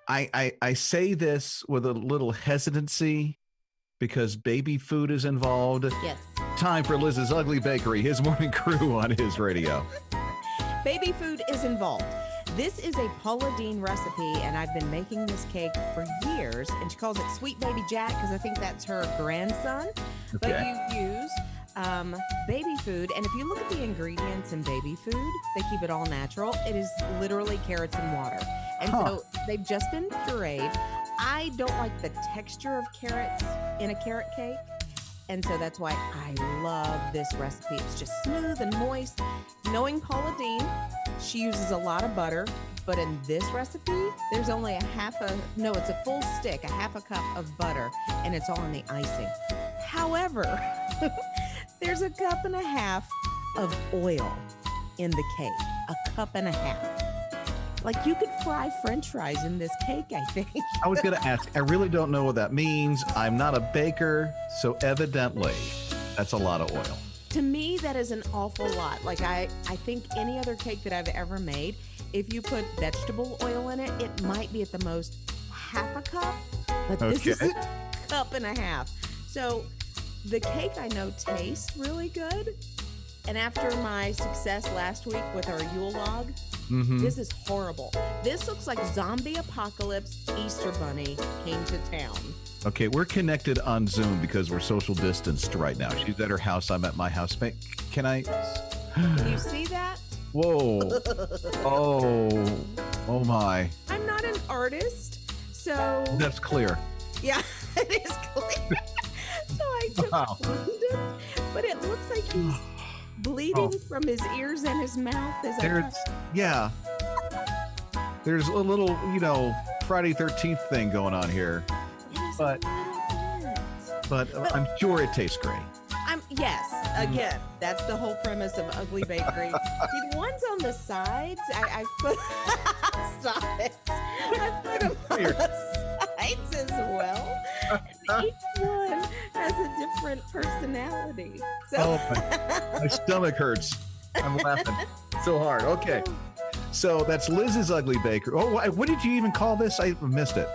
I say this with a little hesitancy because baby food is involved. Yes. Time for Lizz's Ugly Bakery, his morning crew on his radio. Baby food is involved. This is a Paula Deen recipe, and I've been making this cake for years, and she calls it Sweet Baby Jack because I think that's her grandson. Okay. But you use baby food, and if you look at the ingredients in baby food, they keep it all natural. It is literally carrots and water. And so they've just been pureed. I don't like the texture of carrots in a carrot cake. And so that's why I love this recipe. It's just smooth and moist. Knowing Paula Deen, she uses a lot of butter, but in this recipe, there's only it's a full stick, a half a cup of butter, and it's all in the icing. However, there's a cup and a half of oil in the cake, a cup and a half. Like you could fry French fries in this cake, I think. I was going to ask, I really don't know what that means. I'm not a baker, so evidently that's a lot of oil. To me, that is an awful lot. Like I think any other cake that I've ever made, if you put vegetable oil in it, it might be at the most half a cup, but this is a cup and a half. So the cake I know tastes really good. And after my success last week with our Yule log, this is horrible. This looks like zombie apocalypse Easter bunny came to town. Okay, we're connected on Zoom because we're social distanced right now. She's at her house. I'm at my house. Can I? Can you see that? Whoa. Oh my. I'm not an artist, so. That's clear. Yeah, it is clear. So I just cleaned it, but it looks like he's bleeding from his ears and his mouth. Yeah. There's a little, Friday 13th thing going on here. But I'm sure it tastes great. Again, that's the whole premise of Ugly Bakery. The ones on the sides, I put stop it. I put them on the sides as well. And each one has a different personality. So my stomach hurts. I'm laughing so hard. Okay. So that's Liz's Ugly Bakery. Oh, what did you even call this? I missed it.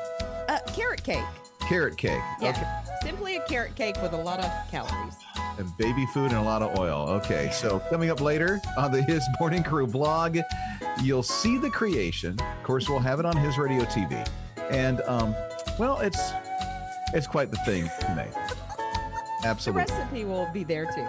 Carrot cake. Carrot cake. Yeah. Okay. Simply a carrot cake with a lot of calories. And baby food and a lot of oil. Okay. So coming up later on the His Morning Crew blog, you'll see the creation. Of course, we'll have it on His Radio TV. And, it's quite the thing to make. Absolutely. The recipe will be there too.